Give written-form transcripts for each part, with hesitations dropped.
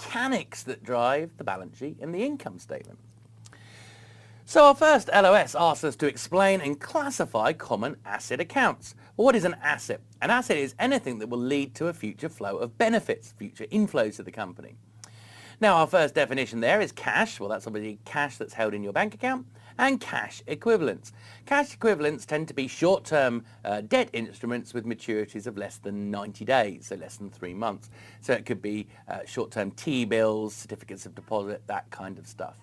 mechanics that drive the balance sheet and the income statement. So our first LOS asks us to explain and classify common asset accounts. Well, what is an asset? An asset is anything that will lead to a future flow of benefits, future inflows to the company. Now our first definition there is cash. Well, that's obviously cash that's held in your bank account, and cash equivalents. Cash equivalents tend to be short-term debt instruments with maturities of less than 90 days, so less than 3 months. So it could be short-term T-bills, certificates of deposit, that kind of stuff.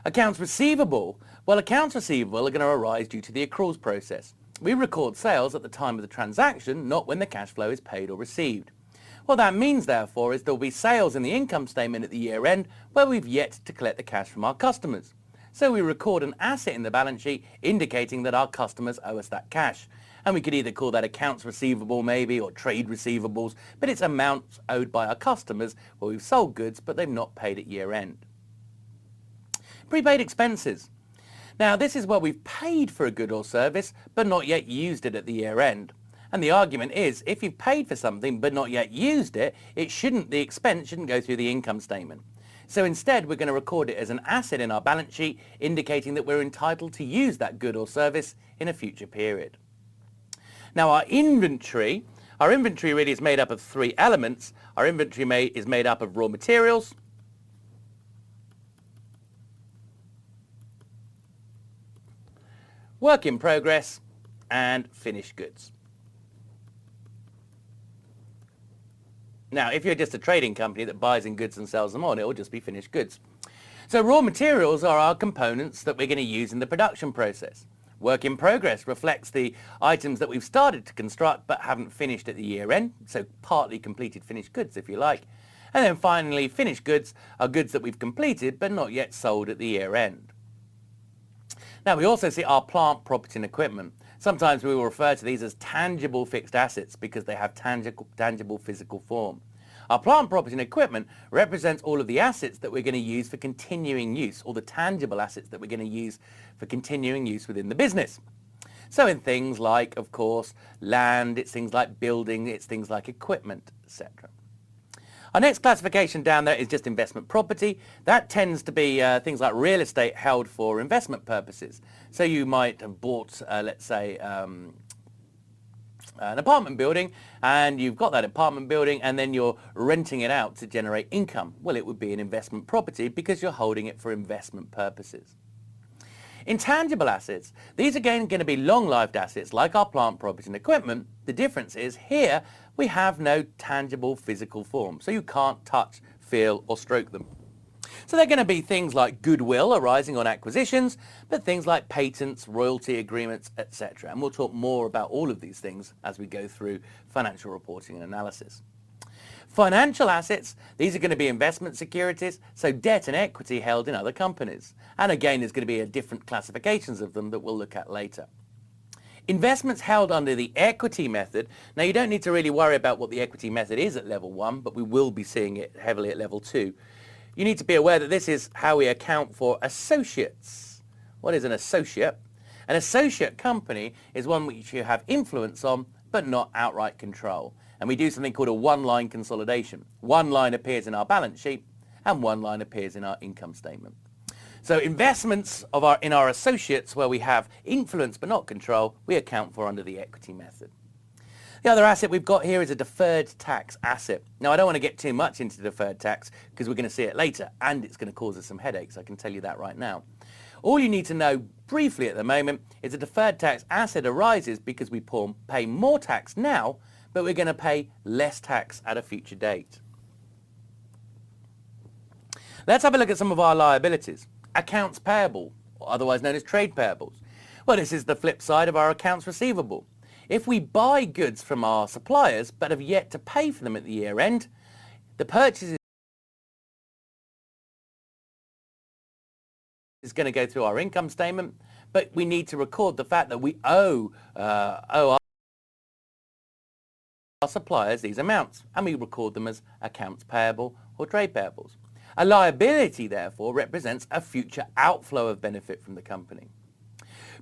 Accounts receivable. Well, accounts receivable are going to arise due to the accruals process. We record sales at the time of the transaction, not when the cash flow is paid or received. What that means, therefore, is there will be sales in the income statement at the year end where we've yet to collect the cash from our customers. So we record an asset in the balance sheet indicating that our customers owe us that cash. And we could either call that accounts receivable maybe, or trade receivables, but it's amounts owed by our customers where we've sold goods but they've not paid at year end. Prepaid expenses. Now this is where we've paid for a good or service but not yet used it at the year end. And the argument is, if you've paid for something but not yet used it, the expense shouldn't go through the income statement. So instead we're going to record it as an asset in our balance sheet, indicating that we're entitled to use that good or service in a future period. Now our inventory really is made up of 3 elements. Our inventory is made up of raw materials, work in progress, and finished goods. Now, if you're just a trading company that buys in goods and sells them on, it will just be finished goods. So raw materials are our components that we're going to use in the production process. Work in progress reflects the items that we've started to construct but haven't finished at the year end, so partly completed finished goods if you like. And then finally, finished goods are goods that we've completed but not yet sold at the year end. Now we also see our plant, property and equipment. Sometimes we will refer to these as tangible fixed assets because they have tangible physical form. Our plant, property and equipment represents all of the assets that we're going to use for continuing use, all the tangible assets that we're going to use for continuing use within the business. So in things like, of course, land, it's things like building, it's things like equipment, etc. Our next classification down there is just investment property. That tends to be things like real estate held for investment purposes. So you might have bought, let's say, an apartment building, and you've got that apartment building and then you're renting it out to generate income. Well, it would be an investment property because you're holding it for investment purposes. Intangible assets, these are again going to be long-lived assets like our plant, property and equipment. The difference is here we have no tangible physical form, so you can't touch, feel or stroke them. So they're going to be things like goodwill arising on acquisitions, but things like patents, royalty agreements, etc. And we'll talk more about all of these things as we go through financial reporting and analysis. Financial assets, these are going to be investment securities, so debt and equity held in other companies. And again, there's going to be different classifications of them that we'll look at later. Investments held under the equity method. Now you don't need to really worry about what the equity method is at level 1, but we will be seeing it heavily at level 2. You need to be aware that this is how we account for associates. What is an associate? An associate company is one which you have influence on, but not outright control. And we do something called a one-line consolidation. One line appears in our balance sheet and one line appears in our income statement. So investments in our associates where we have influence but not control, we account for under the equity method. The other asset we've got here is a deferred tax asset. Now I don't want to get too much into deferred tax because we're going to see it later and it's going to cause us some headaches, I can tell you that right now. All you need to know briefly at the moment is a deferred tax asset arises because we pay more tax now, but we're going to pay less tax at a future date. Let's have a look at some of our liabilities. Accounts payable, or otherwise known as trade payables. Well, this is the flip side of our accounts receivable. If we buy goods from our suppliers but have yet to pay for them at the year end, the purchase is going to go through our income statement, but we need to record the fact that we owe our suppliers these amounts, and we record them as accounts payable or trade payables. A liability, therefore, represents a future outflow of benefit from the company.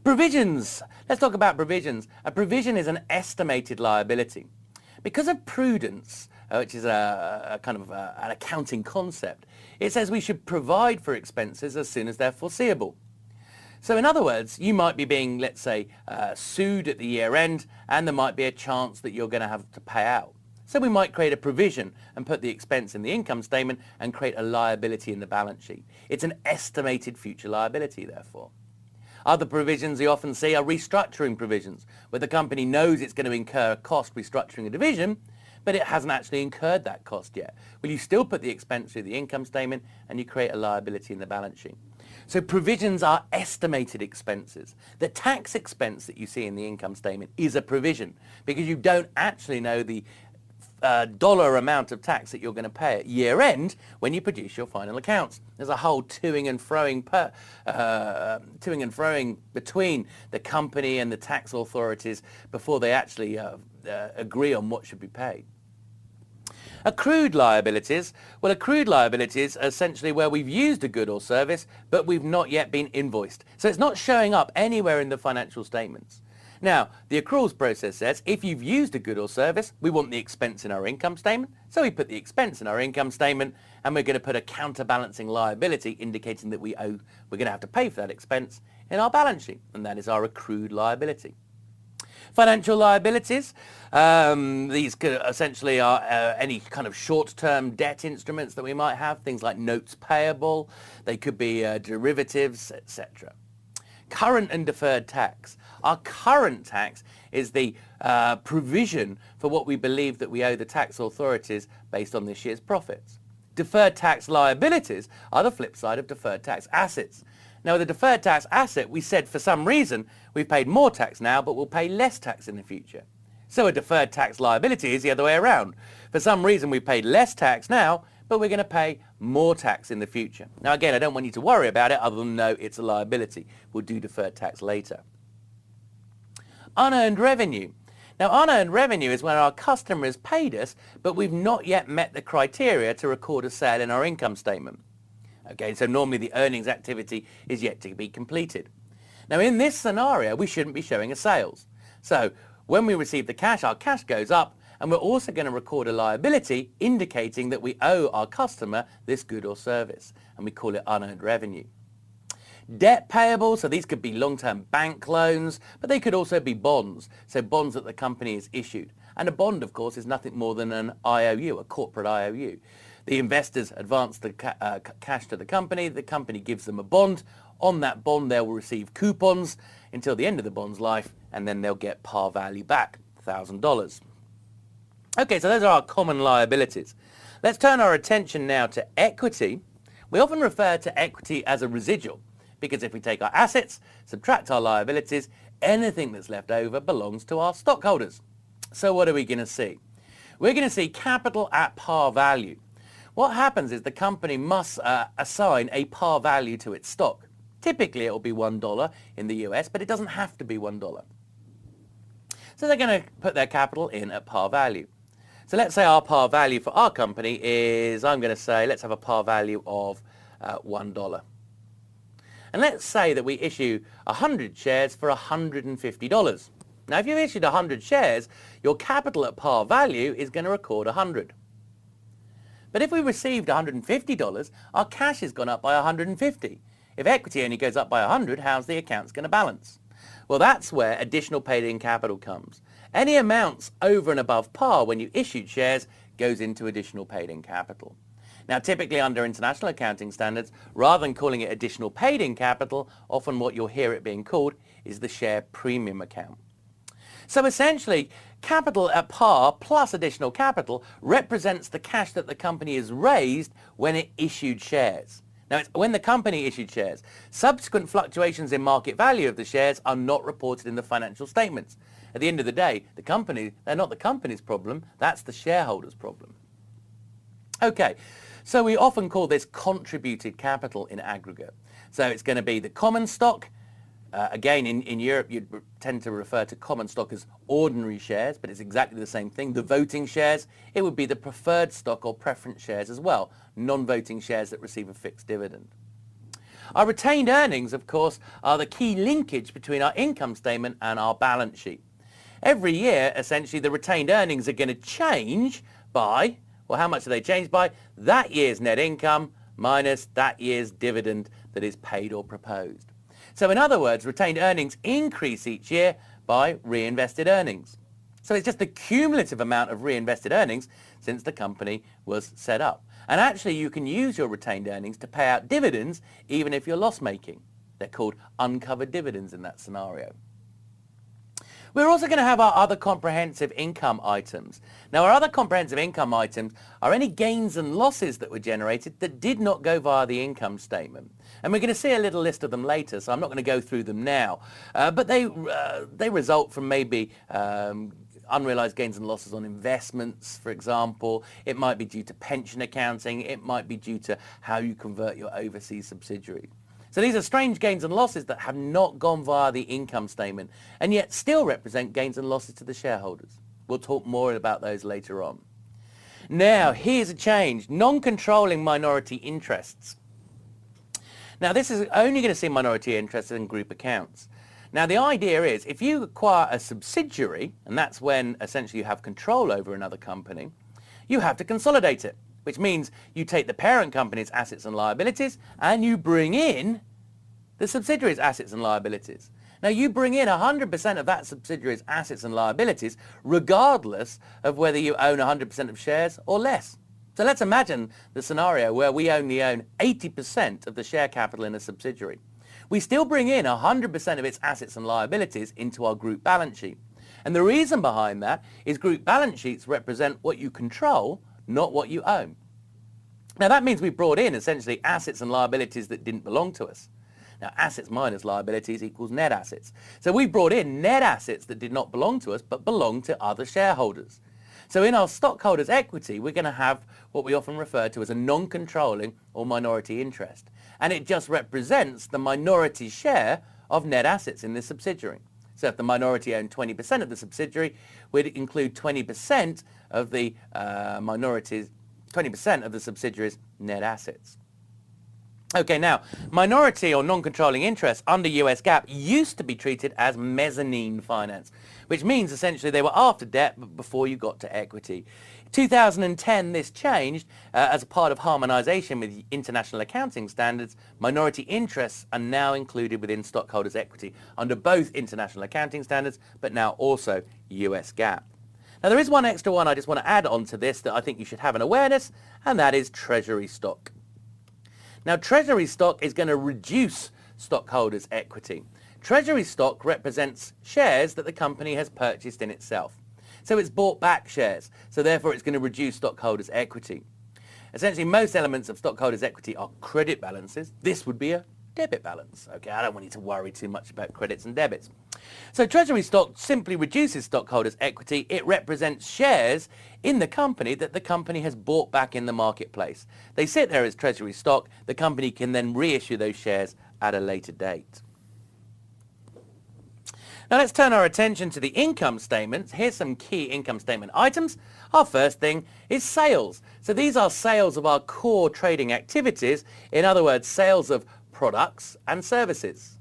Provisions. Let's talk about provisions. A provision is an estimated liability. Because of prudence, which is a kind of an accounting concept. It says we should provide for expenses as soon as they're foreseeable. So in other words, you might be being, let's say, sued at the year end, and there might be a chance that you're going to have to pay out. So we might create a provision and put the expense in the income statement and create a liability in the balance sheet. It's an estimated future liability, therefore. Other provisions you often see are restructuring provisions, where the company knows it's going to incur a cost restructuring a division, but it hasn't actually incurred that cost yet. Well, you still put the expense through the income statement and you create a liability in the balance sheet. So provisions are estimated expenses. The tax expense that you see in the income statement is a provision because you don't actually know the dollar amount of tax that you're going to pay at year end when you produce your final accounts. There's a whole toing and froing between the company and the tax authorities before they actually agree on what should be paid. Accrued liabilities. Well, accrued liabilities are essentially where we've used a good or service, but we've not yet been invoiced. So it's not showing up anywhere in the financial statements. Now, the accruals process says if you've used a good or service, we want the expense in our income statement. So we put the expense in our income statement, and we're going to put a counterbalancing liability indicating that we're going to have to pay for that expense in our balance sheet, and that is our accrued liability. Financial liabilities, these could essentially are any kind of short-term debt instruments that we might have, things like notes payable, they could be derivatives, etc. Current and deferred tax. Our current tax is the provision for what we believe that we owe the tax authorities based on this year's profits. Deferred tax liabilities are the flip side of deferred tax assets. Now, with a deferred tax asset, we said for some reason we've paid more tax now, but we'll pay less tax in the future. So a deferred tax liability is the other way around. For some reason we've paid less tax now, but we're going to pay more tax in the future. Now, again, I don't want you to worry about it other than know it's a liability. We'll do deferred tax later. Unearned revenue. Now, unearned revenue is when our customer has paid us, but we've not yet met the criteria to record a sale in our income statement. Okay, so normally the earnings activity is yet to be completed. Now, in this scenario, we shouldn't be showing a sales. So when we receive the cash, our cash goes up, and we're also going to record a liability indicating that we owe our customer this good or service, and we call it unearned revenue. Debt payable, so these could be long-term bank loans, but they could also be bonds, so bonds that the company has issued. And a bond, of course, is nothing more than an IOU, a corporate IOU. The investors advance the cash to the company gives them a bond. On that bond, they will receive coupons until the end of the bond's life, and then they'll get par value back, $1,000. Okay, so those are our common liabilities. Let's turn our attention now to equity. We often refer to equity as a residual, because if we take our assets, subtract our liabilities, anything that's left over belongs to our stockholders. So what are we going to see? We're going to see capital at par value. What happens is the company must assign a par value to its stock. Typically it will be $1 in the US, but it doesn't have to be $1. So they're going to put their capital in at par value. So let's say our par value for our company is, I'm going to say, let's have a par value of $1. And let's say that we issue 100 shares for $150. Now, if you've issued 100 shares, your capital at par value is going to record 100. But if we received $150, our cash has gone up by 150. If equity only goes up by 100, how's the accounts going to balance? Well, that's where additional paid-in capital comes. Any amounts over and above par when you issued shares goes into additional paid-in capital. Now, typically under international accounting standards, rather than calling it additional paid-in capital, often what you'll hear it being called is the share premium account. So essentially, capital at par plus additional capital represents the cash that the company has raised when it issued shares. Now, it's when the company issued shares. Subsequent fluctuations in market value of the shares are not reported in the financial statements. At the end of the day, they're not the company's problem, that's the shareholders' problem. Okay, so we often call this contributed capital in aggregate. So it's going to be the common stock. Again, in Europe, you'd tend to refer to common stock as ordinary shares, but it's exactly the same thing. The voting shares, it would be the preferred stock or preference shares as well, non-voting shares that receive a fixed dividend. Our retained earnings, of course, are the key linkage between our income statement and our balance sheet. Every year, essentially, the retained earnings are going to change, by, well, how much are they changed by? That year's net income minus that year's dividend that is paid or proposed. So in other words, retained earnings increase each year by reinvested earnings. So it's just the cumulative amount of reinvested earnings since the company was set up. And actually you can use your retained earnings to pay out dividends even if you're loss making. They're called uncovered dividends in that scenario. We're also going to have our other comprehensive income items. Now our other comprehensive income items are any gains and losses that were generated that did not go via the income statement. And we're going to see a little list of them later, so I'm not going to go through them now. But they result from maybe unrealized gains and losses on investments, for example. It might be due to pension accounting. It might be due to how you convert your overseas subsidiary. So these are strange gains and losses that have not gone via the income statement and yet still represent gains and losses to the shareholders. We'll talk more about those later on. Now, here's a change. Non-controlling minority interests. Now, this is only going to see minority interests in group accounts. Now, the idea is if you acquire a subsidiary, and that's when essentially you have control over another company, you have to consolidate it, which means you take the parent company's assets and liabilities and you bring in the subsidiary's assets and liabilities. Now you bring in 100% of that subsidiary's assets and liabilities regardless of whether you own 100% of shares or less. So let's imagine the scenario where we only own 80% of the share capital in a subsidiary. We still bring in 100% of its assets and liabilities into our group balance sheet. And the reason behind that is group balance sheets represent what you control, not what you own. Now that means we brought in essentially assets and liabilities that didn't belong to us. Now assets minus liabilities equals net assets. So we brought in net assets that did not belong to us but belong to other shareholders. So in our stockholders' equity we're going to have what we often refer to as a non-controlling or minority interest. And it just represents the minority share of net assets in this subsidiary. So if the minority owned 20% of the subsidiary, we'd include 20% of the minorities, 20% of the subsidiary's net assets. Okay, now, minority or non-controlling interests under US GAAP used to be treated as mezzanine finance, which means essentially they were after debt but before you got to equity. 2010, this changed as a part of harmonization with international accounting standards. Minority interests are now included within stockholders' equity under both international accounting standards, but now also US GAAP. Now there is one extra one I just want to add on to this that I think you should have an awareness, and that is treasury stock. Now treasury stock is going to reduce stockholders' equity. Treasury stock represents shares that the company has purchased in itself. So it's bought back shares, so therefore it's going to reduce stockholders' equity. Essentially most elements of stockholders' equity are credit balances. This would be a debit balance. Okay, I don't want you to worry too much about credits and debits. So treasury stock simply reduces stockholders' equity. It represents shares in the company that the company has bought back in the marketplace. They sit there as treasury stock. The company can then reissue those shares at a later date. Now let's turn our attention to the income statements. Here's some key income statement items. Our first thing is sales. So these are sales of our core trading activities. In other words, sales of products and services.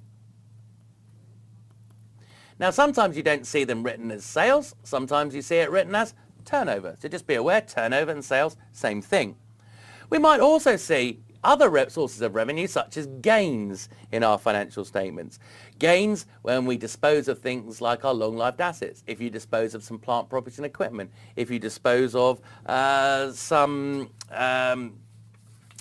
Now sometimes you don't see them written as sales, sometimes you see it written as turnover. So just be aware, turnover and sales, same thing. We might also see other sources of revenue such as gains in our financial statements. Gains when we dispose of things like our long-lived assets, if you dispose of some plant, property and equipment, if you dispose of some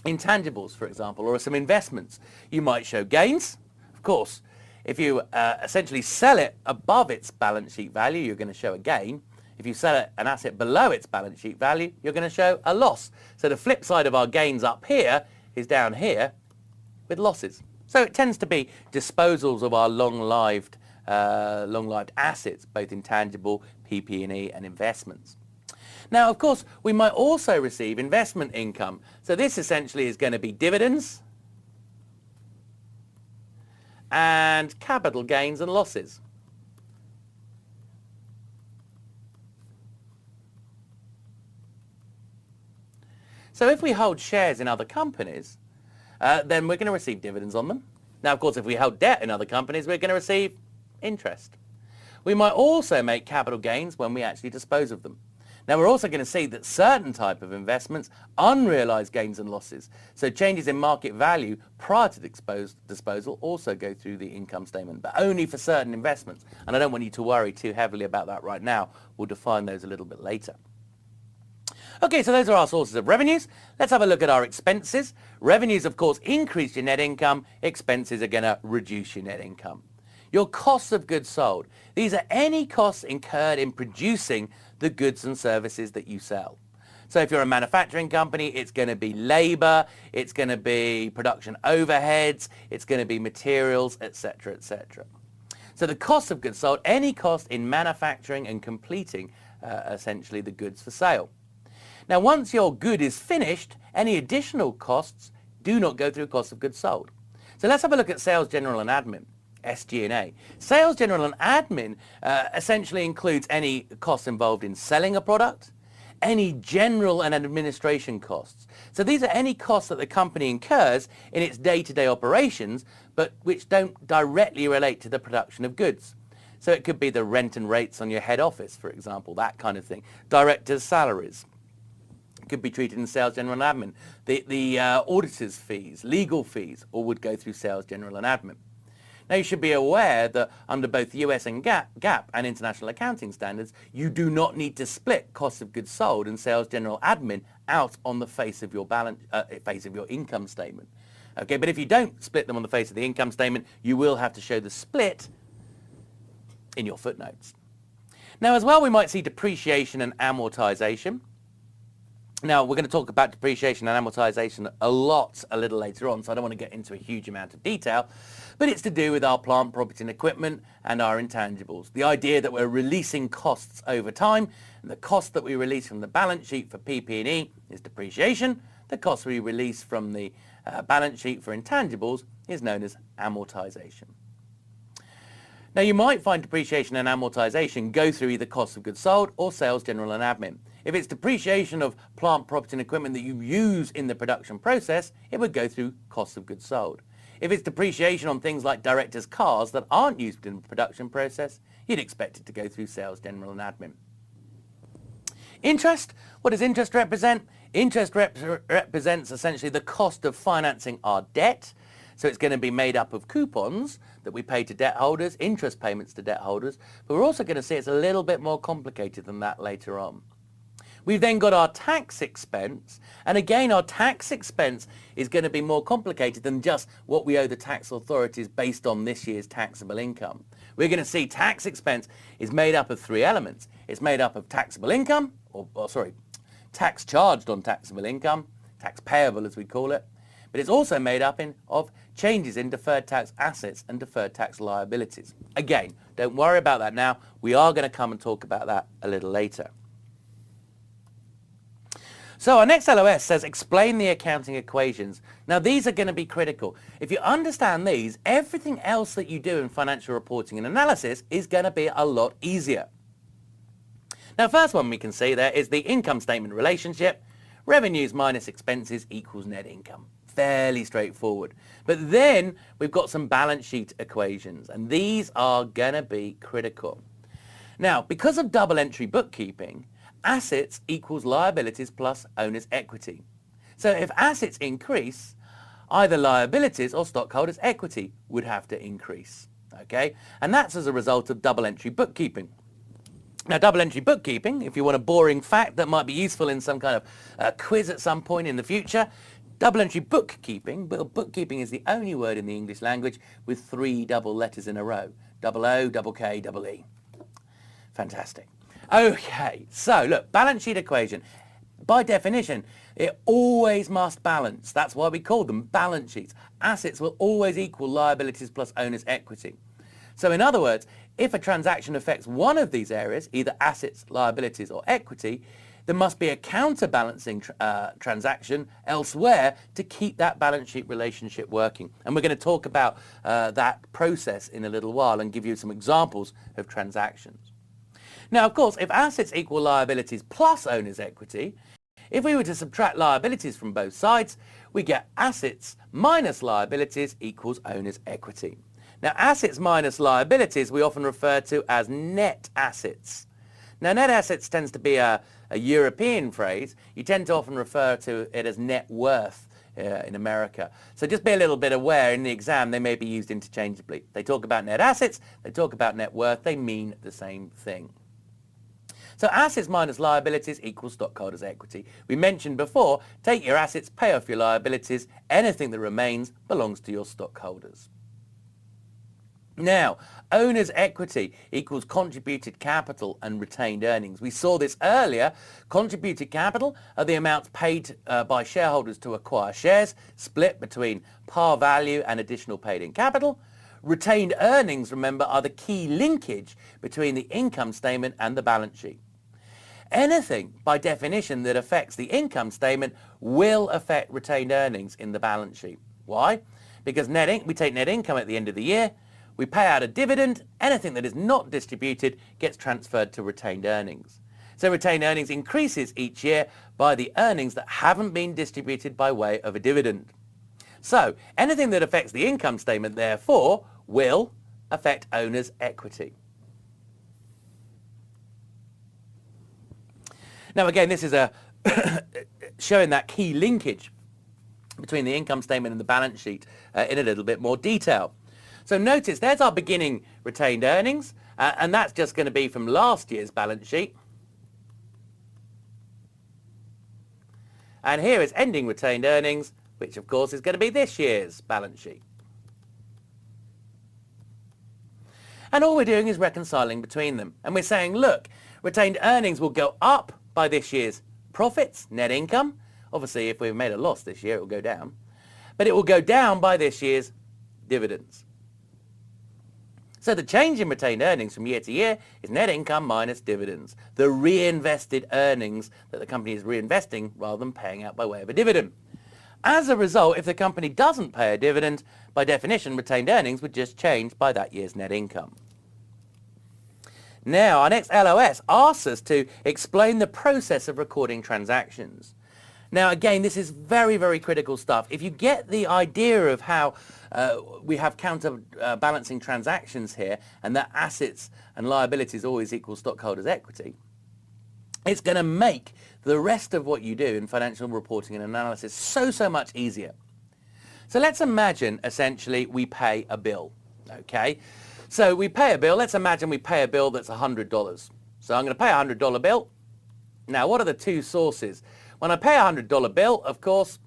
intangibles, for example, or some investments, you might show gains. Of course, if you essentially sell it above its balance sheet value, you're going to show a gain. If you sell an asset below its balance sheet value, you're going to show a loss. So the flip side of our gains up here is down here with losses. So it tends to be disposals of our long-lived assets, both intangible, PP&E and investments. Now, of course, we might also receive investment income. So this essentially is going to be dividends and capital gains and losses. So if we hold shares in other companies, then we're going to receive dividends on them. Now, of course, if we hold debt in other companies, we're going to receive interest. We might also make capital gains when we actually dispose of them. Now we're also going to see that certain type of investments, unrealized gains and losses, so changes in market value prior to disposal also go through the income statement, but only for certain investments. And I don't want you to worry too heavily about that right now. We'll define those a little bit later. Okay, so those are our sources of revenues. Let's have a look at our expenses. Revenues, of course, increase your net income. Expenses are going to reduce your net income. Your costs of goods sold. These are any costs incurred in producing the goods and services that you sell. So if you're a manufacturing company, it's going to be labor, it's going to be production overheads, it's going to be materials, etc., etc. So the cost of goods sold, any cost in manufacturing and completing essentially the goods for sale. Now, once your good is finished, any additional costs do not go through cost of goods sold. So let's have a look at sales, general and admin, SG&A. Sales, general and admin essentially includes any costs involved in selling a product, any general and administration costs. So these are any costs that the company incurs in its day-to-day operations, but which don't directly relate to the production of goods. So it could be the rent and rates on your head office, for example, that kind of thing. Directors' salaries could be treated in sales, general and admin. The auditors' fees, legal fees, all would go through sales, general and admin. Now you should be aware that under both US and GAAP and international accounting standards, you do not need to split cost of goods sold and sales, general admin out on the face of your face of your income statement. Okay, but if you don't split them on the face of the income statement, you will have to show the split in your footnotes. Now as well, we might see depreciation and amortization. Now, we're going to talk about depreciation and amortization a little later on, so I don't want to get into a huge amount of detail, but it's to do with our plant, property and equipment and our intangibles. The idea that we're releasing costs over time, and the cost that we release from the balance sheet for PP&E is depreciation. The cost we release from the balance sheet for intangibles is known as amortization. Now, you might find depreciation and amortization go through either cost of goods sold or sales, general and admin. If it's depreciation of plant, property and equipment that you use in the production process, it would go through cost of goods sold. If it's depreciation on things like directors' cars that aren't used in the production process, you'd expect it to go through sales, general and admin. Interest, what does interest represent? Interest represents essentially the cost of financing our debt. So it's going to be made up of coupons that we pay to debt holders, interest payments to debt holders, but we're also going to see it's a little bit more complicated than that later on. We've then got our tax expense, and again our tax expense is going to be more complicated than just what we owe the tax authorities based on this year's taxable income. We're going to see tax expense is made up of three elements. It's made up of taxable income, tax charged on taxable income, tax payable as we call it, but it's also made up of changes in deferred tax assets and deferred tax liabilities. Again, don't worry about that now. We are going to come and talk about that a little later. So our next LOS says explain the accounting equations. Now these are going to be critical. If you understand these, everything else that you do in financial reporting and analysis is going to be a lot easier. Now first one we can see there is the income statement relationship. Revenues minus expenses equals net income. Fairly straightforward. But then we've got some balance sheet equations, and these are going to be critical. Now, because of double entry bookkeeping, assets equals liabilities plus owner's equity. So if assets increase, either liabilities or stockholders' equity would have to increase. Okay? And that's as a result of double entry bookkeeping. Now, double entry bookkeeping, if you want a boring fact that might be useful in some kind of quiz at some point in the future, double entry bookkeeping, bookkeeping is the only word in the English language with three double letters in a row. Double O, double K, double E. Fantastic. Okay, so look, balance sheet equation. By definition, it always must balance. That's why we call them balance sheets. Assets will always equal liabilities plus owner's equity. So in other words, if a transaction affects one of these areas, either assets, liabilities or equity, there must be a counterbalancing transaction elsewhere to keep that balance sheet relationship working. And we're going to talk about that process in a little while and give you some examples of transactions. Now, of course, if assets equal liabilities plus owner's equity, if we were to subtract liabilities from both sides, we get assets minus liabilities equals owner's equity. Now, assets minus liabilities we often refer to as net assets. Now, net assets tends to be a European phrase. You tend to often refer to it as net worth in America. So just be a little bit aware in the exam they may be used interchangeably. They talk about net assets, they talk about net worth, they mean the same thing. So assets minus liabilities equals stockholders' equity. We mentioned before, take your assets, pay off your liabilities, anything that remains belongs to your stockholders. Now, owner's equity equals contributed capital and retained earnings. We saw this earlier. Contributed capital are the amounts paid by shareholders to acquire shares, split between par value and additional paid-in capital. Retained earnings, remember, are the key linkage between the income statement and the balance sheet. Anything, by definition, that affects the income statement will affect retained earnings in the balance sheet. Why? Because we take net income at the end of the year, we pay out a dividend, anything that is not distributed gets transferred to retained earnings. So retained earnings increases each year by the earnings that haven't been distributed by way of a dividend. So anything that affects the income statement, therefore, will affect owner's equity. Now again, this is showing that key linkage between the income statement and the balance sheet in a little bit more detail. So notice there's our beginning retained earnings, and that's just going to be from last year's balance sheet. And here is ending retained earnings, which of course is going to be this year's balance sheet. And all we're doing is reconciling between them. And we're saying, look, retained earnings will go up by this year's profits, net income. Obviously, if we've made a loss this year, it will go down. But it will go down by this year's dividends. So the change in retained earnings from year to year is net income minus dividends, the reinvested earnings that the company is reinvesting rather than paying out by way of a dividend. As a result, if the company doesn't pay a dividend, by definition, retained earnings would just change by that year's net income. Now, our next LOS asks us to explain the process of recording transactions. Now, again, this is very, very critical stuff. If you get the idea of how we have counterbalancing transactions here and that assets and liabilities always equal stockholders' equity, it's going to make the rest of what you do in financial reporting and analysis so much easier. So let's imagine, essentially, we pay a bill, okay? So we pay a bill. Let's imagine we pay a bill that's $100. So I'm going to pay a $100 bill. Now, what are the two sources? When I pay a $100 bill, of course,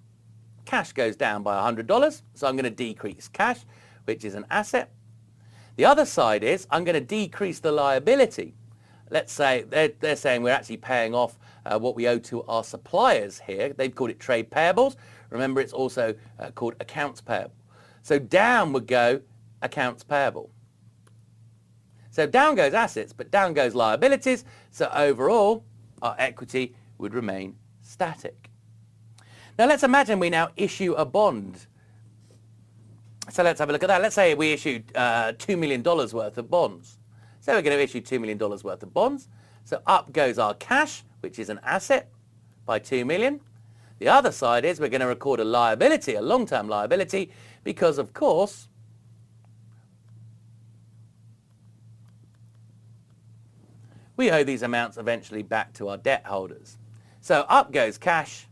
cash goes down by $100, so I'm going to decrease cash, which is an asset. The other side is I'm going to decrease the liability. Let's say they're saying we're actually paying off what we owe to our suppliers here. They've called it trade payables. Remember, it's also called accounts payable. So down would go accounts payable. So down goes assets, but down goes liabilities. So overall, our equity would remain static. Now let's imagine we now issue a bond. So let's have a look at that. Let's say we issued $2 million worth of bonds. So we're going to issue $2 million worth of bonds. So up goes our cash, which is an asset, by $2 million. The other side is we're going to record a liability, a long-term liability, because of course we owe these amounts eventually back to our debt holders. So up goes cash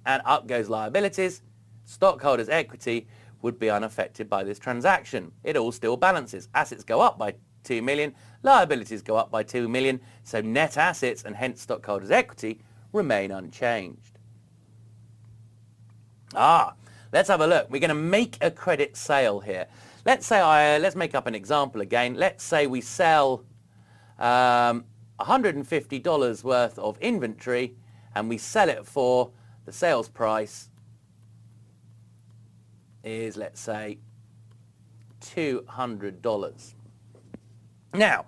and up goes liabilities. Stockholders' equity would be unaffected by this transaction. It all still balances. Assets go up by 2 million, liabilities go up by 2 million, so net assets and hence stockholders' equity remain unchanged. Let's have a look. We're going to make a credit sale here. Let's say let's make up an example again. Let's say we sell $150 worth of inventory and we sell it for the sales price is, let's say, $200. Now,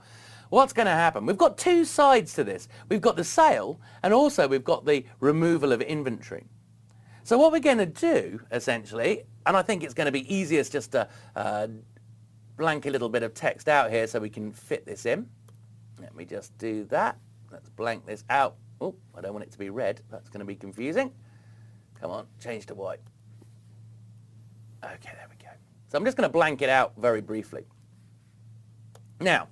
what's going to happen? We've got two sides to this. We've got the sale and also we've got the removal of inventory. So what we're going to do, essentially, and I think it's going to be easiest just to blank a little bit of text out here so we can fit this in. Let me just do that. Let's blank this out. Oh, I don't want it to be red. That's going to be confusing. Come on, change to white. Okay, there we go. So I'm just going to blank it out very briefly. Now,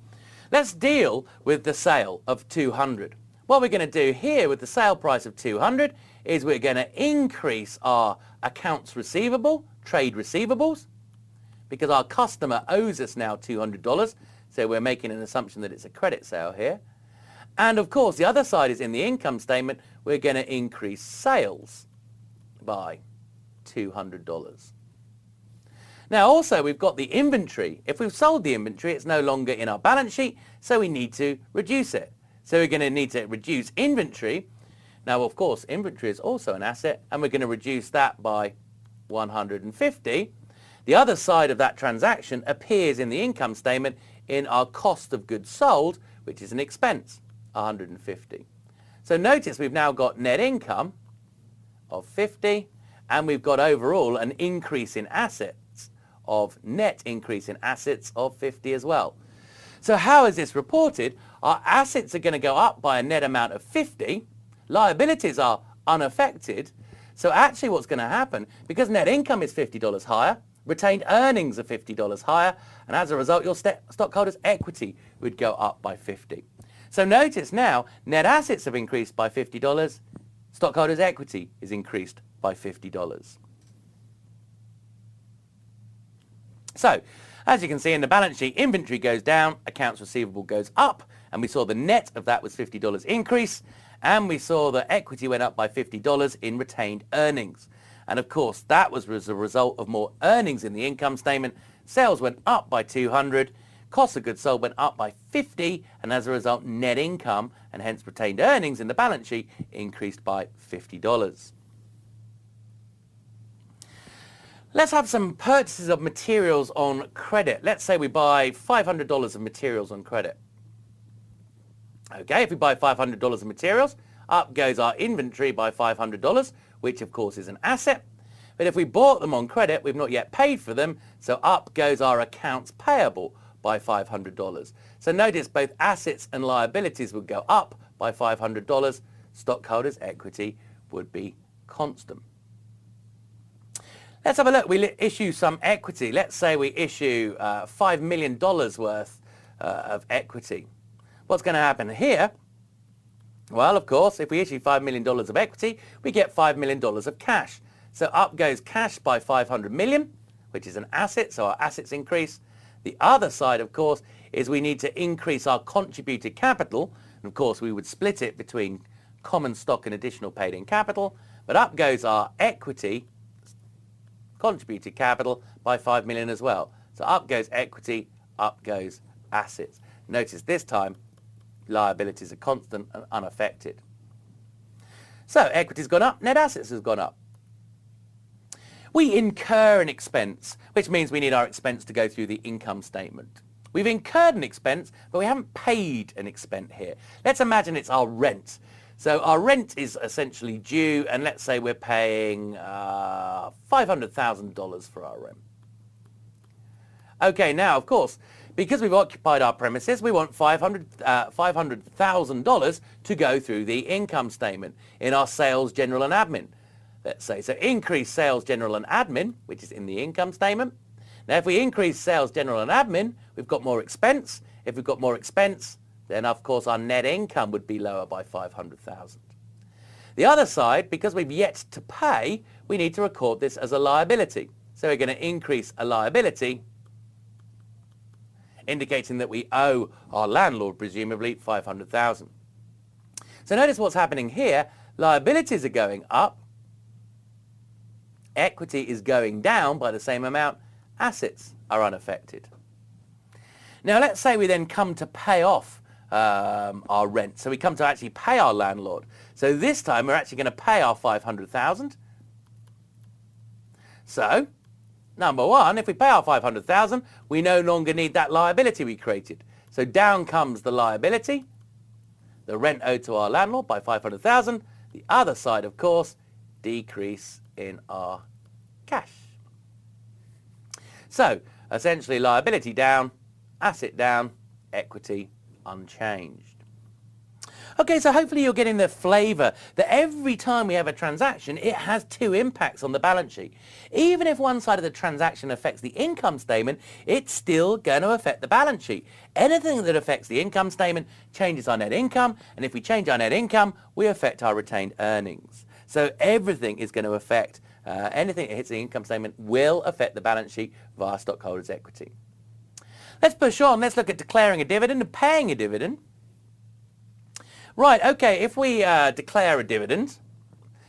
Let's deal with the sale of 200. What we're going to do here with the sale price of 200 is we're going to increase our accounts receivable, trade receivables, because our customer owes us now $200, so we're making an assumption that it's a credit sale here. And of course, the other side is in the income statement, we're going to increase sales by $200. Now also we've got the inventory. If we've sold the inventory, it's no longer in our balance sheet, so we need to reduce it. So we're going to need to reduce inventory. Now of course inventory is also an asset, and we're going to reduce that by 150. The other side of that transaction appears in the income statement in our cost of goods sold, which is an expense, 150. So notice we've now got net income of 50, and we've got overall an increase in assets of net increase in assets of 50 as well. So how is this reported? Our assets are going to go up by a net amount of 50. Liabilities are unaffected. So actually what's going to happen, because net income is $50 higher, retained earnings are $50 higher, and as a result your stockholders' equity would go up by 50. So notice now net assets have increased by $50, stockholders' equity is increased by $50. So, as you can see in the balance sheet, inventory goes down, accounts receivable goes up, and we saw the net of that was $50 increase, and we saw that equity went up by $50 in retained earnings. And of course, that was as a result of more earnings in the income statement. Sales went up by 200, cost of goods sold went up by 50, and as a result, net income, and hence retained earnings in the balance sheet, increased by $50. Let's have some purchases of materials on credit. Let's say we buy $500 of materials on credit. Okay, if we buy $500 of materials, up goes our inventory by $500, which of course is an asset. But if we bought them on credit, we've not yet paid for them, so up goes our accounts payable by $500. So notice both assets and liabilities would go up by $500. Stockholders' equity would be constant. Let's have a look. We issue some equity. Let's say we issue $5 million worth of equity. What's going to happen here? Well, of course, if we issue $5 million of equity, we get $5 million of cash. So up goes cash by $500 million, which is an asset, so our assets increase. The other side, of course, is we need to increase our contributed capital. And of course, we would split it between common stock and additional paid-in capital. But up goes our equity, contributed capital, by $5 million as well. So up goes equity, up goes assets. Notice this time, liabilities are constant and unaffected. So equity's gone up, net assets has gone up. We incur an expense, which means we need our expense to go through the income statement. We've incurred an expense, but we haven't paid an expense here. Let's imagine it's our rent. So our rent is essentially due, and let's say we're paying $500,000 for our rent. Okay, now, of course, because we've occupied our premises, we want $500,000 to go through the income statement in our sales, general, and admin. Let's say, so increase sales, general, and admin, which is in the income statement. Now, if we increase sales, general, and admin, we've got more expense. If we've got more expense, then of course our net income would be lower by $500,000. The other side, because we've yet to pay, we need to record this as a liability. So we're going to increase a liability, indicating that we owe our landlord, presumably, $500,000. So notice what's happening here. Liabilities are going up. Equity is going down by the same amount. Assets are unaffected. Now let's say we then come to pay off our rent. So we come to actually pay our landlord. So this time we're actually going to pay our $500,000. So, number one, if we pay our $500,000, we no longer need that liability we created. So down comes the liability, the rent owed to our landlord by $500,000. The other side, of course, decrease in our cash. So, essentially liability down, asset down, equity unchanged. Okay, so hopefully you're getting the flavour that every time we have a transaction, it has two impacts on the balance sheet. Even if one side of the transaction affects the income statement, it's still going to affect the balance sheet. Anything that affects the income statement changes our net income, and if we change our net income, we affect our retained earnings. So everything is going to affect, anything that hits the income statement will affect the balance sheet via stockholders' equity. Let's push on. Let's look at declaring a dividend and paying a dividend. Right, okay, if we declare a dividend,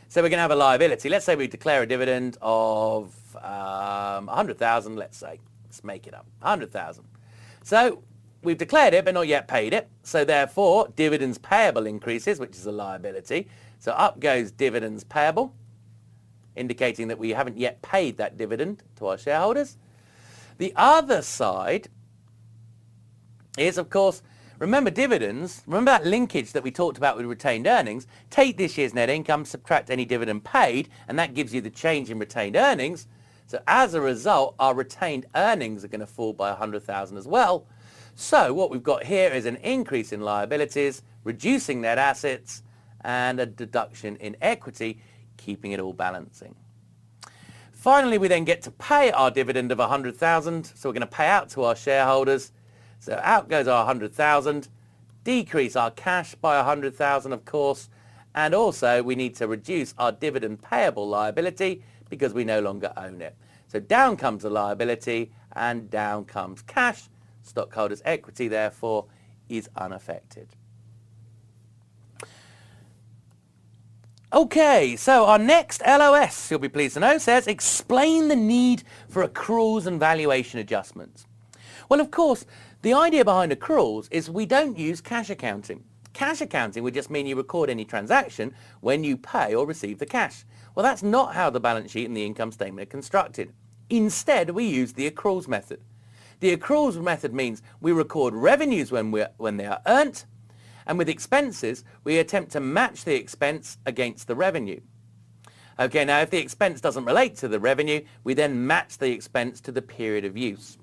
so we're going to have a liability. Let's say we declare a dividend of 100,000, let's say. Let's make it up, 100,000. So we've declared it but not yet paid it. So therefore, dividends payable increases, which is a liability. So up goes dividends payable, indicating that we haven't yet paid that dividend to our shareholders. The other side is, of course, remember dividends, remember that linkage that we talked about with retained earnings. Take this year's net income, subtract any dividend paid, and that gives you the change in retained earnings. So as a result, our retained earnings are going to fall by 100,000 as well. So what we've got here is an increase in liabilities, reducing net assets, and a deduction in equity, keeping it all balancing. Finally, we then get to pay our dividend of 100,000. So we're going to pay out to our shareholders. So out goes our 100,000, decrease our cash by 100,000, of course, and also we need to reduce our dividend payable liability because we no longer own it. So down comes the liability and down comes cash. Stockholders' equity, therefore, is unaffected. Okay, so our next LOS, you'll be pleased to know, says explain the need for accruals and valuation adjustments. Well, of course, the idea behind accruals is we don't use cash accounting. Cash accounting would just mean you record any transaction when you pay or receive the cash. Well, that's not how the balance sheet and the income statement are constructed. Instead, we use the accruals method. The accruals method means we record revenues when they are earned, and with expenses, we attempt to match the expense against the revenue. Okay, now if the expense doesn't relate to the revenue, we then match the expense to the period of use.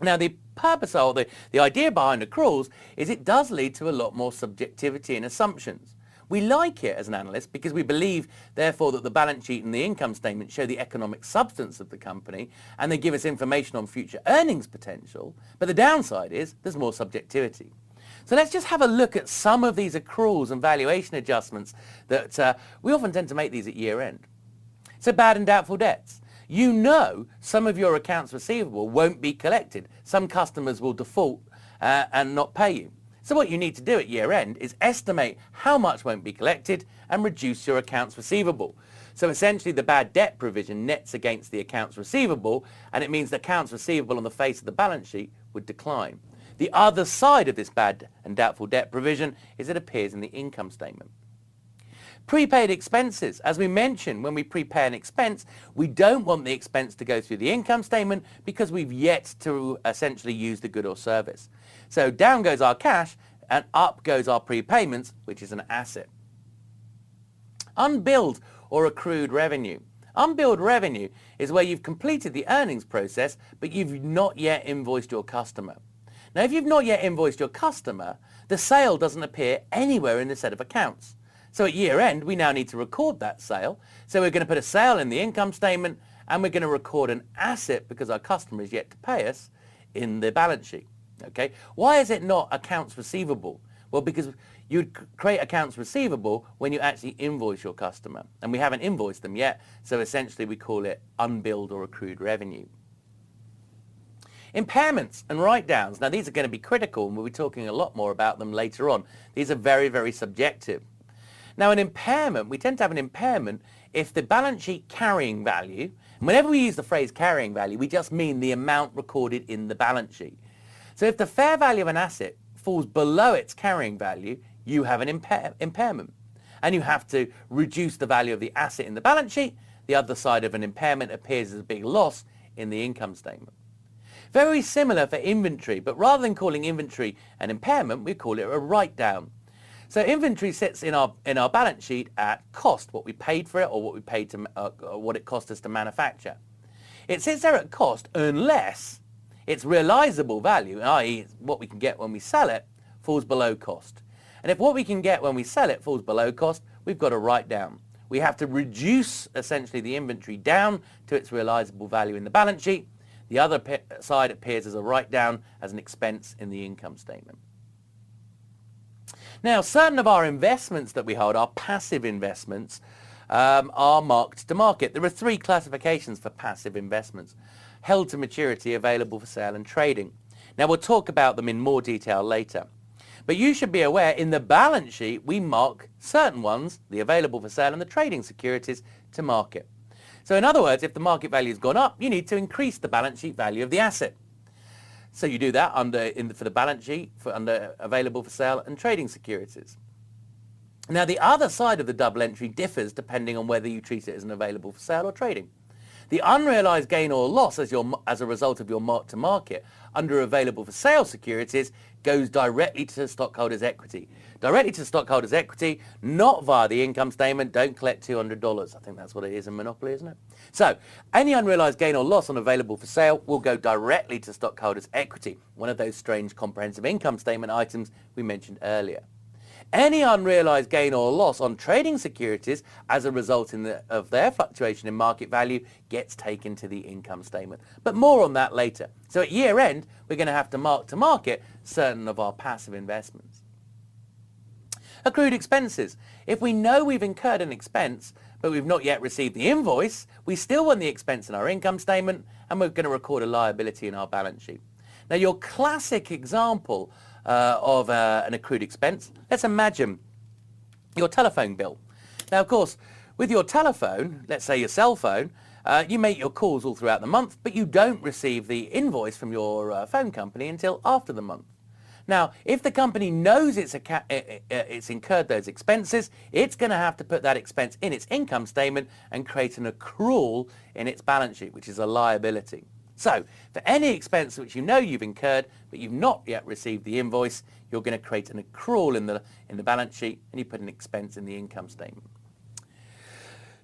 Now, the purpose or the idea behind accruals is it does lead to a lot more subjectivity and assumptions. We like it as an analyst because we believe, therefore, that the balance sheet and the income statement show the economic substance of the company and they give us information on future earnings potential. But the downside is there's more subjectivity. So let's just have a look at some of these accruals and valuation adjustments that we often tend to make these at year end. So bad and doubtful debts. You know some of your accounts receivable won't be collected. Some customers will default and not pay you. So what you need to do at year end is estimate how much won't be collected and reduce your accounts receivable. So essentially the bad debt provision nets against the accounts receivable, and it means the accounts receivable on the face of the balance sheet would decline. The other side of this bad and doubtful debt provision is it appears in the income statement. Prepaid expenses. As we mentioned, when we prepay an expense, we don't want the expense to go through the income statement because we've yet to essentially use the good or service. So down goes our cash and up goes our prepayments, which is an asset. Unbilled or accrued revenue. Unbilled revenue is where you've completed the earnings process, but you've not yet invoiced your customer. Now, if you've not yet invoiced your customer, the sale doesn't appear anywhere in the set of accounts. So at year end, we now need to record that sale. So we're going to put a sale in the income statement and we're going to record an asset because our customer is yet to pay us in the balance sheet. Okay. Why is it not accounts receivable? Well, because you'd create accounts receivable when you actually invoice your customer, and we haven't invoiced them yet. So essentially we call it unbilled or accrued revenue. Impairments and write-downs. Now these are going to be critical and we'll be talking a lot more about them later on. These are very, very subjective. Now an impairment, we tend to have an impairment if the balance sheet carrying value, and whenever we use the phrase carrying value, we just mean the amount recorded in the balance sheet. So if the fair value of an asset falls below its carrying value, you have an impairment. And you have to reduce the value of the asset in the balance sheet. The other side of an impairment appears as a big loss in the income statement. Very similar for inventory, but rather than calling inventory an impairment, we call it a write-down. So inventory sits in our balance sheet at cost, what we paid for it or what we paid to what it cost us to manufacture. It sits there at cost unless its realizable value, i.e. what we can get when we sell it, falls below cost. And if what we can get when we sell it falls below cost, we've got to write down. We have to reduce essentially the inventory down to its realizable value in the balance sheet. The other side appears as a write down as an expense in the income statement. Now, certain of our investments that we hold, our passive investments, are marked to market. There are three classifications for passive investments: held to maturity, available for sale, and trading. Now, we'll talk about them in more detail later. But you should be aware, in the balance sheet, we mark certain ones, the available for sale and the trading securities, to market. So in other words, if the market value has gone up, you need to increase the balance sheet value of the asset. So you do that for the balance sheet, under available for sale and trading securities. Now, the other side of the double entry differs depending on whether you treat it as an available for sale or trading. The unrealized gain or loss as a result of your mark to market under available for sale securities goes directly to stockholders' equity. Directly to stockholders' equity, not via the income statement. Don't collect $200. I think that's what it is in Monopoly, isn't it? So any unrealized gain or loss on available for sale will go directly to stockholders' equity, one of those strange comprehensive income statement items we mentioned earlier. Any unrealized gain or loss on trading securities as a result of their fluctuation in market value gets taken to the income statement. But more on that later. So at year end, we're going to have to mark to market certain of our passive investments. Accrued expenses. If we know we've incurred an expense, but we've not yet received the invoice, we still want the expense in our income statement, and we're going to record a liability in our balance sheet. Now, your classic example of an accrued expense, let's imagine your telephone bill. Now, of course, with your telephone, let's say your cell phone, you make your calls all throughout the month, but you don't receive the invoice from your phone company until after the month. Now, if the company knows it's incurred those expenses, it's going to have to put that expense in its income statement and create an accrual in its balance sheet, which is a liability. So, for any expense which you know you've incurred, but you've not yet received the invoice, you're going to create an accrual in the balance sheet, and you put an expense in the income statement.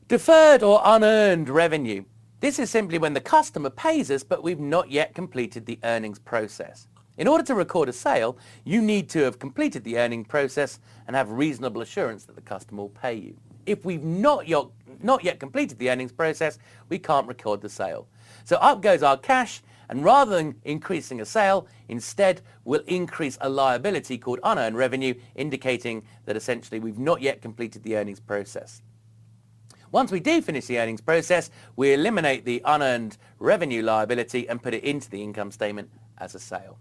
Deferred or unearned revenue. This is simply when the customer pays us, but we've not yet completed the earnings process. In order to record a sale, you need to have completed the earning process and have reasonable assurance that the customer will pay you. If we've not yet completed the earnings process, we can't record the sale. So up goes our cash, and rather than increasing a sale, instead we'll increase a liability called unearned revenue, indicating that essentially we've not yet completed the earnings process. Once we do finish the earnings process, we eliminate the unearned revenue liability and put it into the income statement as a sale.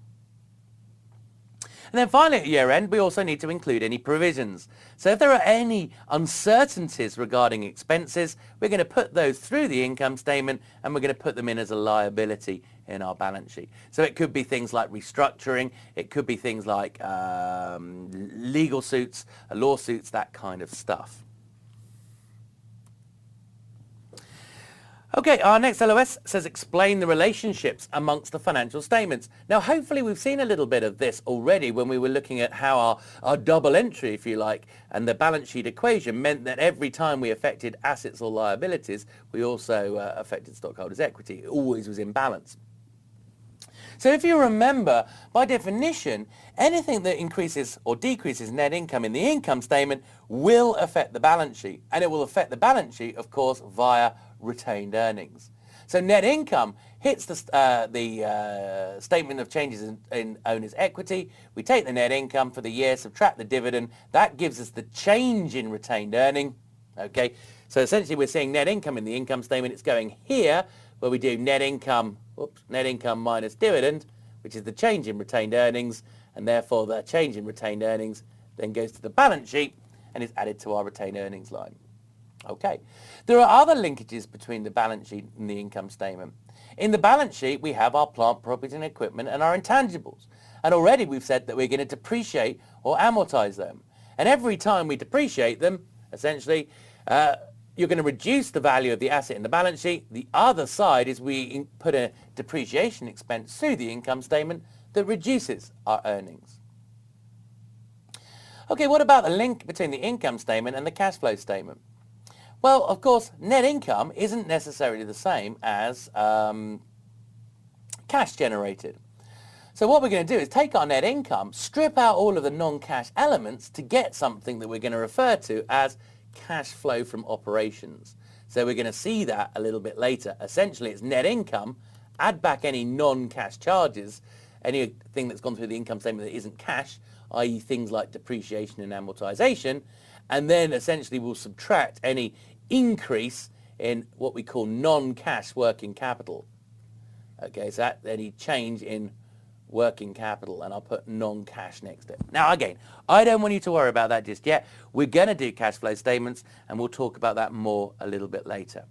And then finally at year end, we also need to include any provisions. So if there are any uncertainties regarding expenses, we're going to put those through the income statement and we're going to put them in as a liability in our balance sheet. So it could be things like restructuring, it could be things like legal suits, lawsuits, that kind of stuff. Okay, our next LOS says explain the relationships amongst the financial statements. Now, hopefully we've seen a little bit of this already when we were looking at how our double entry, if you like, and the balance sheet equation meant that every time we affected assets or liabilities, we also affected stockholders' equity. It always was in balance. So if you remember, by definition, anything that increases or decreases net income in the income statement will affect the balance sheet. And it will affect the balance sheet, of course, via retained earnings. So net income hits the statement of changes in owner's equity. We take the net income for the year, subtract the dividend. That gives us the change in retained earning. Okay, so essentially we're seeing net income in the income statement. It's going here where we do net income minus dividend, which is the change in retained earnings, and therefore the change in retained earnings then goes to the balance sheet and is added to our retained earnings line. Okay, there are other linkages between the balance sheet and the income statement. In the balance sheet, we have our plant, property and equipment and our intangibles. And already we've said that we're going to depreciate or amortize them. And every time we depreciate them, essentially, you're going to reduce the value of the asset in the balance sheet. The other side is we put a depreciation expense through the income statement that reduces our earnings. Okay, what about the link between the income statement and the cash flow statement? Well, of course, net income isn't necessarily the same as cash generated. So what we're going to do is take our net income, strip out all of the non-cash elements to get something that we're going to refer to as cash flow from operations. So we're going to see that a little bit later. Essentially, it's net income, add back any non-cash charges, anything that's gone through the income statement that isn't cash, i.e. things like depreciation and amortization, and then essentially we'll subtract any increase in what we call non-cash working capital. Okay, so that any change in working capital, and I'll put non-cash next to it. Now again, I don't want you to worry about that just yet. We're going to do cash flow statements, and we'll talk about that more a little bit later.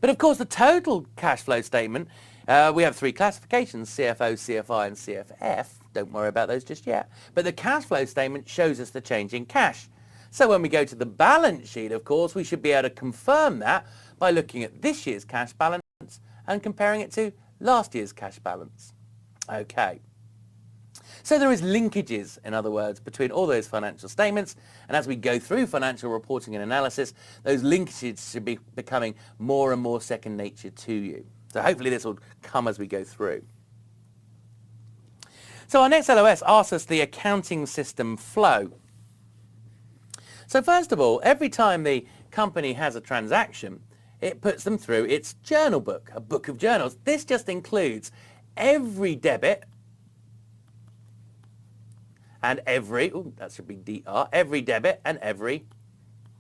But of course, the total cash flow statement, we have three classifications, CFO, CFI, and CFF. Don't worry about those just yet. But the cash flow statement shows us the change in cash. So when we go to the balance sheet, of course, we should be able to confirm that by looking at this year's cash balance and comparing it to last year's cash balance. Okay. So there is linkages, in other words, between all those financial statements, and as we go through financial reporting and analysis, those linkages should be becoming more and more second nature to you. So hopefully this will come as we go through. So our next LOS asks us the accounting system flow. So first of all, every time the company has a transaction, it puts them through its journal book, a book of journals. This just includes every debit and every, that should be DR, every debit and every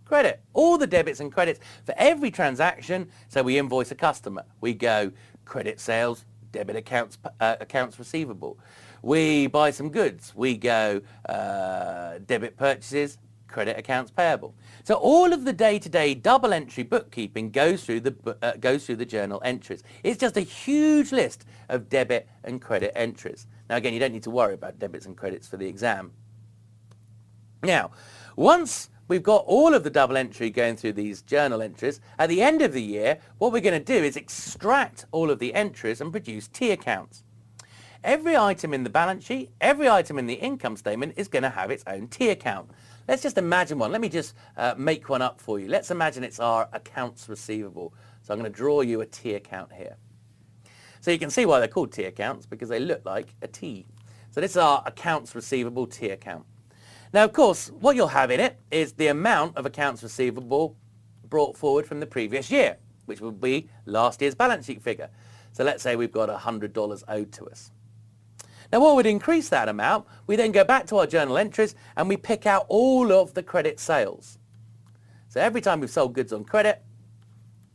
credit. All the debits and credits for every transaction. So we invoice a customer. We go credit sales, debit accounts, accounts receivable. We buy some goods. We go debit purchases, credit accounts payable. So all of the day-to-day double entry bookkeeping goes through the journal entries. It's just a huge list of debit and credit entries. Now again, you don't need to worry about debits and credits for the exam. Now, once we've got all of the double entry going through these journal entries, at the end of the year, what we're going to do is extract all of the entries and produce T accounts. Every item in the balance sheet, every item in the income statement is going to have its own T account. Let's just imagine one. Let me just make one up for you. Let's imagine it's our accounts receivable. So I'm going to draw you a T account here. So you can see why they're called T accounts, because they look like a T. So this is our accounts receivable T account. Now, of course, what you'll have in it is the amount of accounts receivable brought forward from the previous year, which will be last year's balance sheet figure. So let's say we've got $100 owed to us. Now what would increase that amount? We then go back to our journal entries and we pick out all of the credit sales. So every time we've sold goods on credit,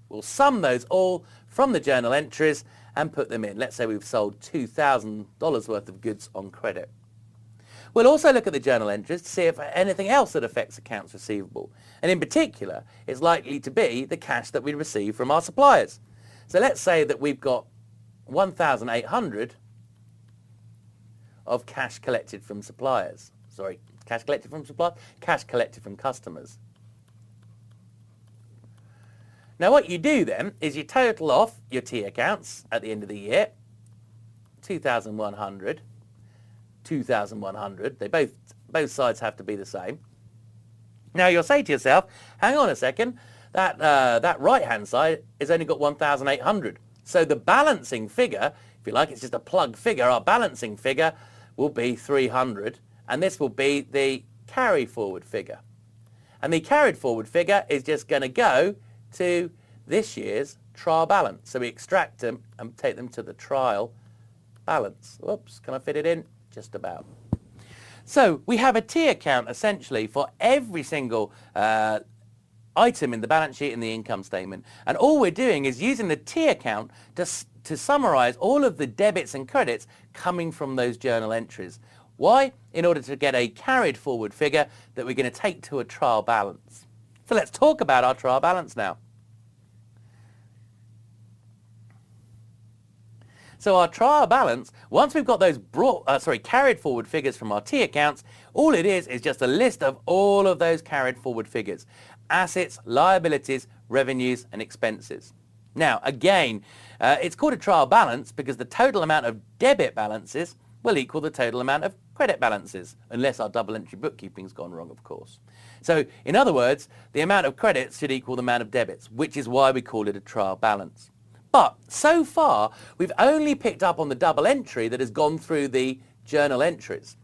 we'll sum those all from the journal entries and put them in. Let's say we've sold $2,000 worth of goods on credit. We'll also look at the journal entries to see if anything else that affects accounts receivable. And in particular, it's likely to be the cash that we receive from our suppliers. So let's say that we've got 1,800 of cash collected from suppliers. Sorry, cash collected from suppliers? Cash collected from customers. Now what you do then is you total off your T accounts at the end of the year, 2,100, 2,100. They both sides have to be the same. Now you'll say to yourself, hang on a second, that right-hand side has only got 1,800. So the balancing figure, if you like, it's just a plug figure. Our balancing figure will be 300, and this will be the carry forward figure. And the carried forward figure is just going to go to this year's trial balance. So we extract them and take them to the trial balance. Whoops, can I fit it in? Just about. So we have a T account essentially for every single item in the balance sheet and the income statement. And all we're doing is using the T account to summarize all of the debits and credits coming from those journal entries. Why? In order to get a carried forward figure that we're going to take to a trial balance. So let's talk about our trial balance now. So our trial balance, once we've got those carried forward figures from our T accounts, all it is just a list of all of those carried forward figures. Assets, liabilities, revenues and expenses. Now again, it's called a trial balance because the total amount of debit balances will equal the total amount of credit balances, unless our double entry bookkeeping's gone wrong, of course. So in other words, the amount of credits should equal the amount of debits, which is why we call it a trial balance. But so far, we've only picked up on the double entry that has gone through the journal entries.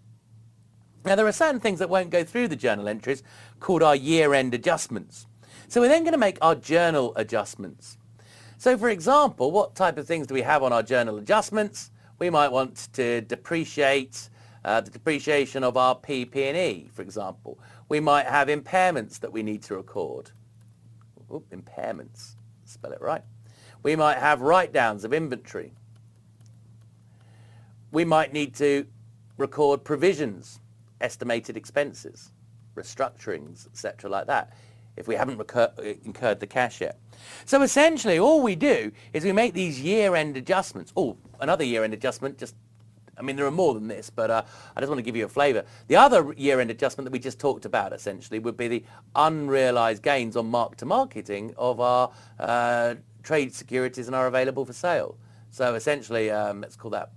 Now, there are certain things that won't go through the journal entries called our year-end adjustments. So we're then going to make our journal adjustments. So, for example, what type of things do we have on our journal adjustments? We might want to depreciate the depreciation of our PP&E, for example. We might have impairments that we need to record. Oop, impairments, spell it right. We might have write-downs of inventory. We might need to record provisions, estimated expenses, restructurings, etc. like that, if we haven't incurred the cash yet. So essentially all we do is we make these year-end adjustments. Oh, another year-end adjustment, there are more than this, but I just want to give you a flavour. The other year-end adjustment that we just talked about essentially would be the unrealised gains on mark-to-marketing of our trade securities and are available for sale. So essentially, let's call that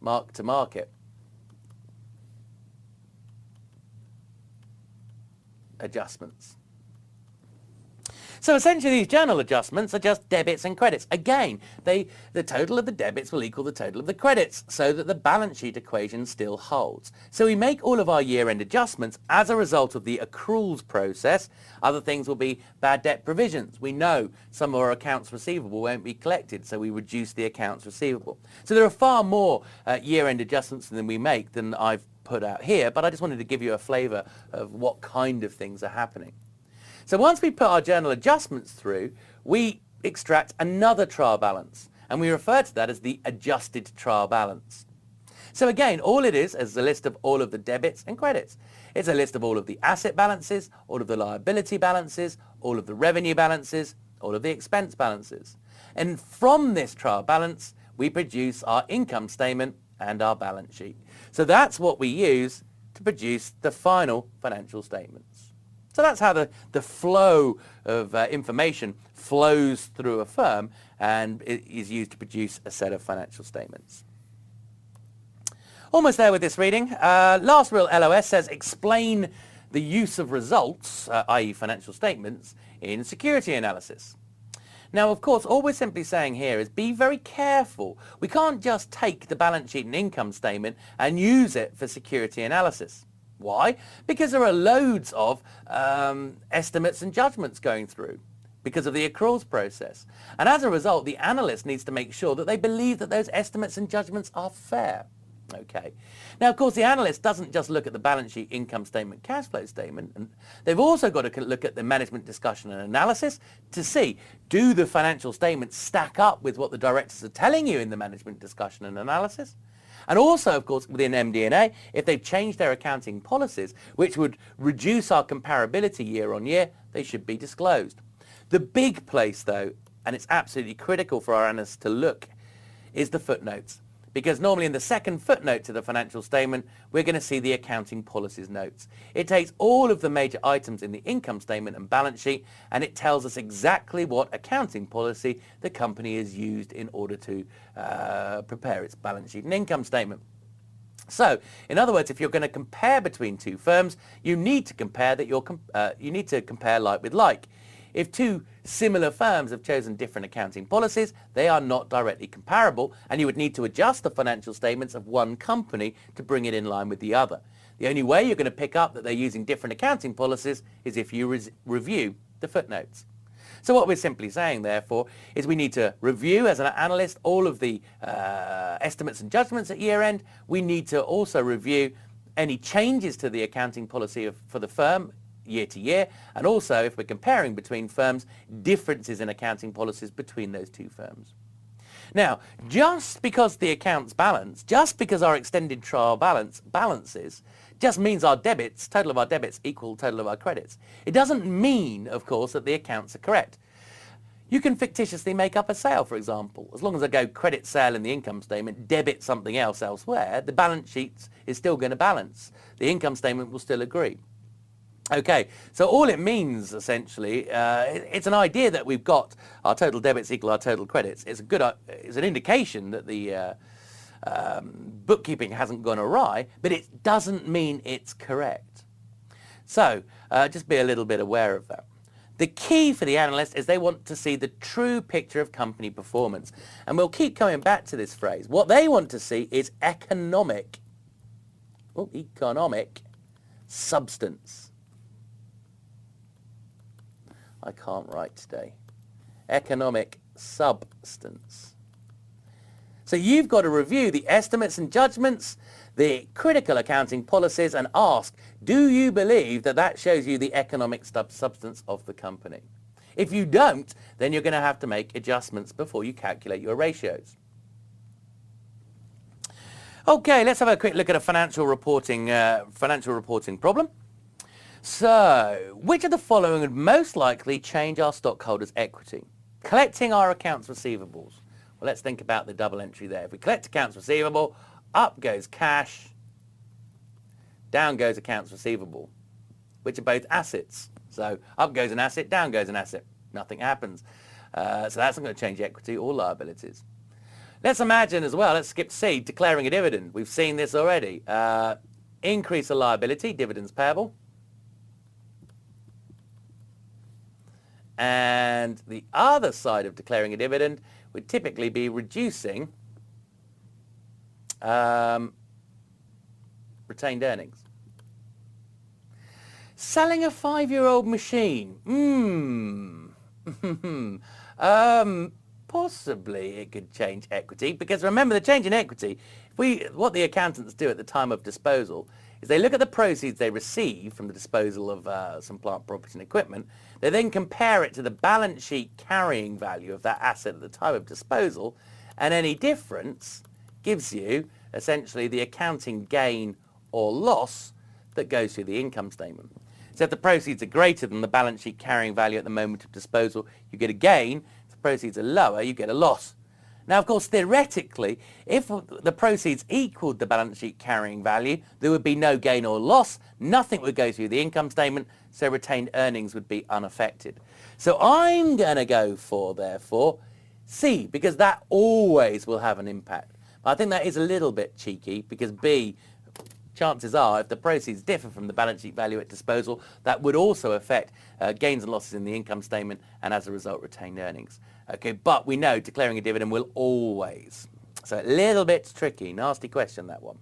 mark-to-market adjustments. So essentially these journal adjustments are just debits and credits. Again, the total of the debits will equal the total of the credits so that the balance sheet equation still holds. So we make all of our year-end adjustments as a result of the accruals process. Other things will be bad debt provisions. We know some of our accounts receivable won't be collected, so we reduce the accounts receivable. So there are far more year-end adjustments than we make than I've put out here, but I just wanted to give you a flavour of what kind of things are happening. So once we put our journal adjustments through, we extract another trial balance, and we refer to that as the adjusted trial balance. So again, all it is a list of all of the debits and credits. It's a list of all of the asset balances, all of the liability balances, all of the revenue balances, all of the expense balances. And from this trial balance, we produce our income statement and our balance sheet. So that's what we use to produce the final financial statements. So that's how the flow of information flows through a firm and it is used to produce a set of financial statements. Almost there with this reading. Last real LOS says explain the use of results, i.e. financial statements, in security analysis. Now, of course, all we're simply saying here is be very careful. We can't just take the balance sheet and income statement and use it for security analysis. Why? Because there are loads of estimates and judgments going through because of the accruals process. And as a result, the analyst needs to make sure that they believe that those estimates and judgments are fair. Okay. Now, of course, the analyst doesn't just look at the balance sheet, income statement, cash flow statement. And they've also got to look at the management discussion and analysis to see, do the financial statements stack up with what the directors are telling you in the management discussion and analysis? And also, of course, within MD&A, if they've changed their accounting policies, which would reduce our comparability year on year, they should be disclosed. The big place, though, and it's absolutely critical for our analysts to look, is the footnotes. Because normally in the second footnote to the financial statement, we're going to see the accounting policies notes. It takes all of the major items in the income statement and balance sheet, and it tells us exactly what accounting policy the company has used in order to prepare its balance sheet and income statement. So, in other words, if you're going to compare between two firms, you need to compare like with like. If two similar firms have chosen different accounting policies, they are not directly comparable, and you would need to adjust the financial statements of one company to bring it in line with the other. The only way you're going to pick up that they're using different accounting policies is if you review the footnotes. So what we're simply saying, therefore, is we need to review as an analyst all of the estimates and judgments at year end. We need to also review any changes to the accounting policy for the firm year to year, and also, if we're comparing between firms, differences in accounting policies between those two firms. Now, just because the accounts balance, just because our extended trial balances, just means our debits, total of our debits equal total of our credits. It doesn't mean, of course, that the accounts are correct. You can fictitiously make up a sale, for example. As long as I go credit sale in the income statement, debit something else elsewhere, the balance sheet is still going to balance. The income statement will still agree. Okay, so all it means essentially, it's an idea that we've got our total debits equal our total credits. It's an indication that the bookkeeping hasn't gone awry, but it doesn't mean it's correct. So just be a little bit aware of that. The key for the analyst is they want to see the true picture of company performance. And we'll keep coming back to this phrase. What they want to see is economic substance. I can't write today. Economic substance. So you've got to review the estimates and judgments, the critical accounting policies, and ask, do you believe that that shows you the economic substance of the company? If you don't, then you're going to have to make adjustments before you calculate your ratios. Okay, let's have a quick look at a financial reporting problem. So, which of the following would most likely change our stockholders' equity? Collecting our accounts receivables. Well, let's think about the double entry there. If we collect accounts receivable, up goes cash, down goes accounts receivable, which are both assets. So up goes an asset, down goes an asset. Nothing happens. So that's not going to change equity or liabilities. Let's imagine as well, let's skip C, declaring a dividend. We've seen this already. Increase the liability, dividends payable. And the other side of declaring a dividend would typically be reducing retained earnings. Selling a 5-year-old machine. Possibly it could change equity, because remember, the change in equity, what the accountants do at the time of disposal is they look at the proceeds they receive from the disposal of some plant, property and equipment. They then compare it to the balance sheet carrying value of that asset at the time of disposal, and any difference gives you essentially the accounting gain or loss that goes through the income statement. So if the proceeds are greater than the balance sheet carrying value at the moment of disposal, you get a gain. If the proceeds are lower, you get a loss. Now, of course, theoretically, if the proceeds equaled the balance sheet carrying value, there would be no gain or loss. Nothing would go through the income statement, so retained earnings would be unaffected. So I'm going to go for, therefore, C, because that always will have an impact. But I think that is a little bit cheeky, because B, chances are, if the proceeds differ from the balance sheet value at disposal, that would also affect gains and losses in the income statement, and as a result, retained earnings. Okay, but we know declaring a dividend will always. So a little bit tricky, nasty question, that one.